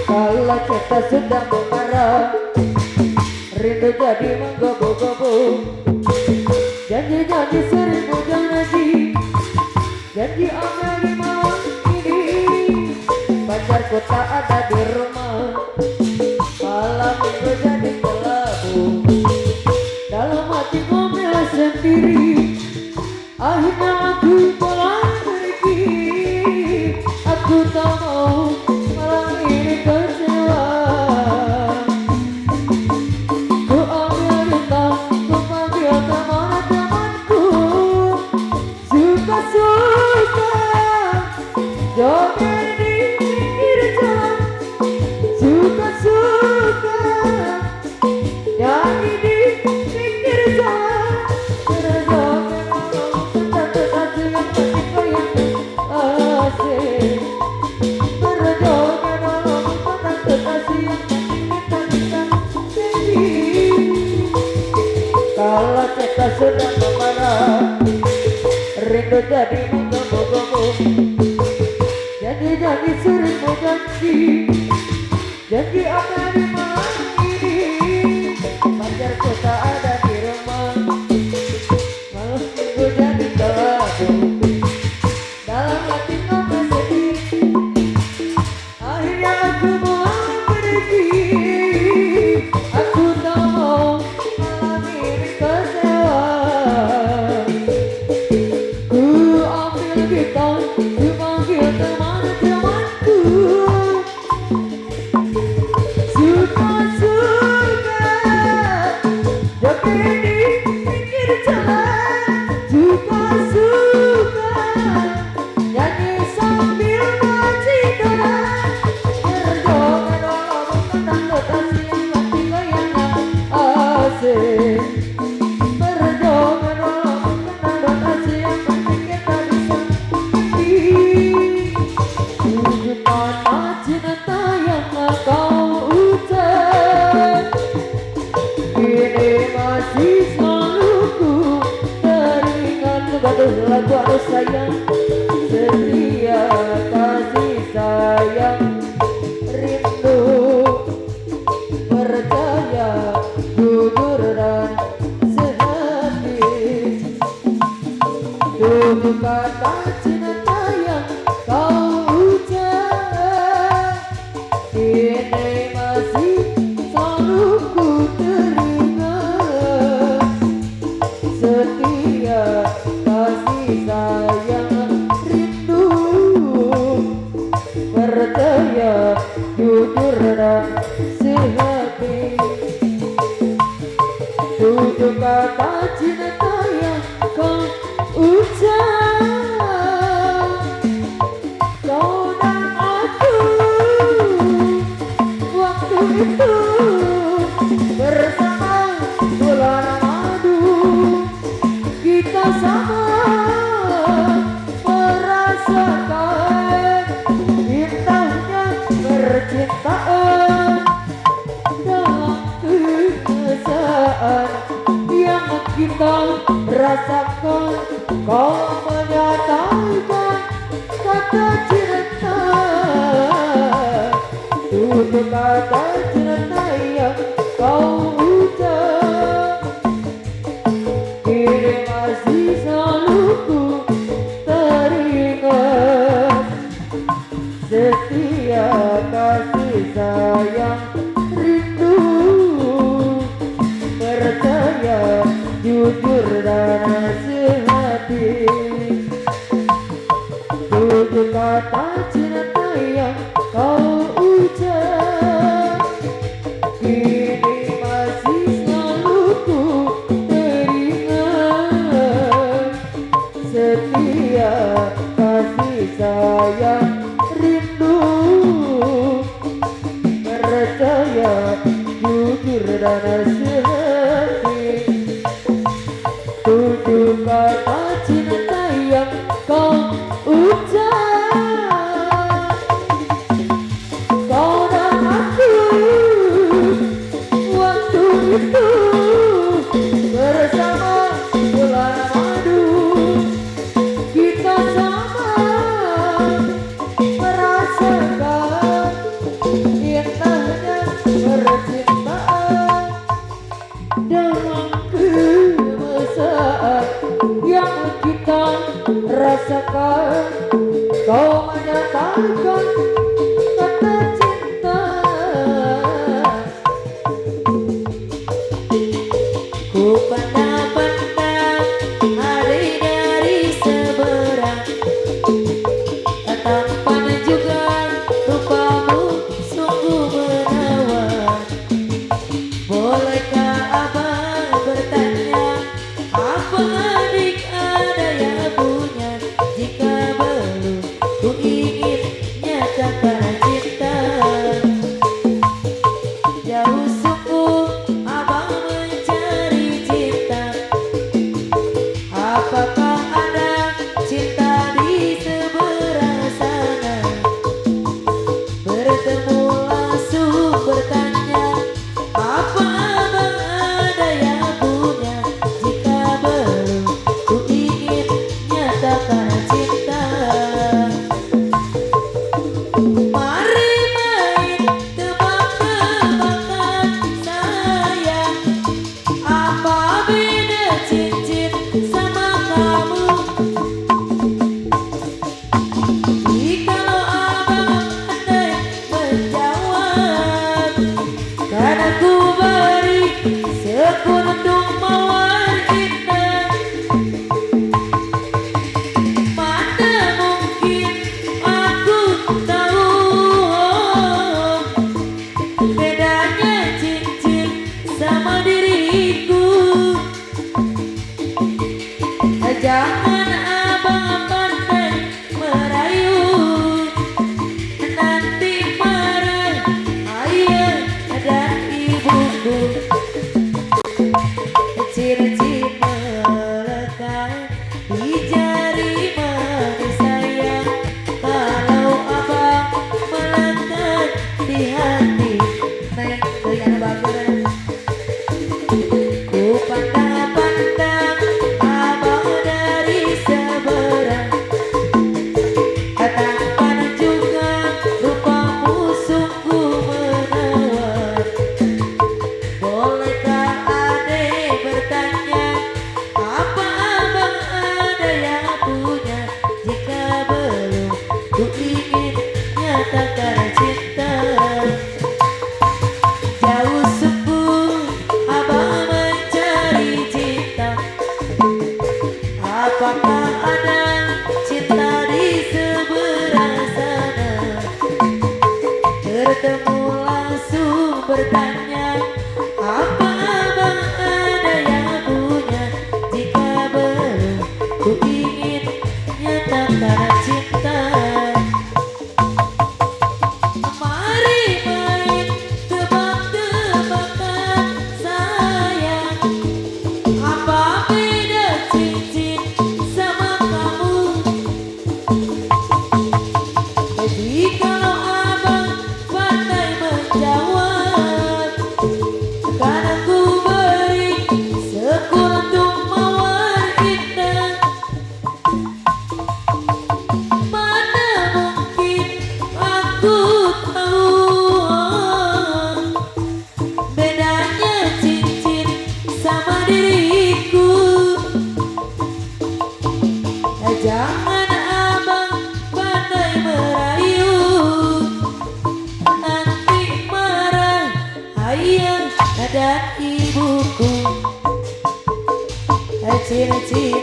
Kalau kita sudah mengarah, rindu jadi menggebu-gebu. Janji-janji seribu janji, janji ambil di malam ini. Pacarku tak ada di rumah, malam minggu jadi kelabu. Dalam hati ngomel sendiri, akhirnya aku pulang pergi. Aku tak mau malam ini kecewa. Ku ambil rintang, ku panggil teman-temanku. Suka-suka joget di pinggir jalan. Suka-suka nyanyi di pinggir jalan. Berjoget malam tentang kekasih yang masih goyang asik. Berjoget malam tentang kekasih yang masih minta-minta janji. Kalau kita sudah memarah, rindu jadi menggebu-gebu. Janji-janji seribu janji, janji akan di malam ini. Pacarku tak ada di rumah, malam minggu jadi kelabu. Dalam hati ngomel sendiri, akhirnya aku mulai pergi. Aku tak mau malam ini kecewa. Ku ambil gitar, ku panggil teman-temanku. Suka-suka joget di pinggir jalan. Suka-suka nyanyi sambil bercinta. Berjoget malam tentang kekasih yang masih goyang asik. Berjoget malam tentang kekasih yang masih kita bisa ngerti. Tujuh kata cinta yang kau ucap, kini masih selalu ku teringat. Gaduh lagu aku sayang, setia kasih sayang, rindu percaya, jujur dan sehati. Tujuh kata cinta yang kau ucap, kini masih selalu ku teringat. Setia kasih sayang, rindu percaya, jujur dan sehati. Tujuh kata cinta yang kau ucap, kau dan aku waktu itu bersama bulan madu. Kita sama merasakan indahnya percintaan. Dalam kesaan yang kita rasakan, kau menyatakan kata cinta. Tujuh kata cinta yang kau ucap, kini masih selalu ku teringat. Setia kasih sayang, rindu percaya, jujur dan sehati. Tujuh kata cinta yang kau ucap, kini masih selalu ku teringat. Setia kasih sayang, rindu percaya, jujur dan sehati. Tujuh kata cinta yang kau ucap, kau dan aku waktu itu bersama bulan madu. Kita sama merasa Harga kata cinta ku pandang-pandang hari dari seberang, tampan juga rupamu sungguh menawan. Bolehkah abang bertanya, apa adik ada yang punya? Jika belum, ku ingin nyatakan cinta. Jauh sungguh abang mencari cinta. Apakah ada cinta di seberang sana? Bertemu langsung bertanya, apa abang ada yang punya? Jika belum, ku ingin nyatakan cinta. Mari main tebak-tebakan sayang, apa beda cincin sama kamu? Jikalau abang pandai menjawab, kan aku beri sekuntum mawar indah. Mana mungkin aku tahu bedanya cincin sama diriku. Jangan abang pandai merayu, nanti marah ayah dan ibuku. Cincin melekat di jari manis sayang, kalau abang melekat di hati. Neng, yang bagus. Ku pandang-pandang abang dari seberang, tampan juga rupamu sungguh menawan. Bolehkah adek bertanya, apa abang ada yang punya? Jika belum, ku ingin nyatakan cinta. Jauh sungguh abang mencari cinta. Apakah ada cinta di seberang sana? Bertemu langsung bertanya, apa abang ada yang punya? Jika belum, ku ingin nyatakan cinta. Mari main tebak-tebakan sayang, apa beda cincin sama kamu? Jikalau abang pandai menjawab, kan aku beri sekuntum mawar indah. Mana mungkin aku tahu bedanya cincin sama diriku. Jangan abang pandai merayu, nanti marah ayah dan ibuku. Cincin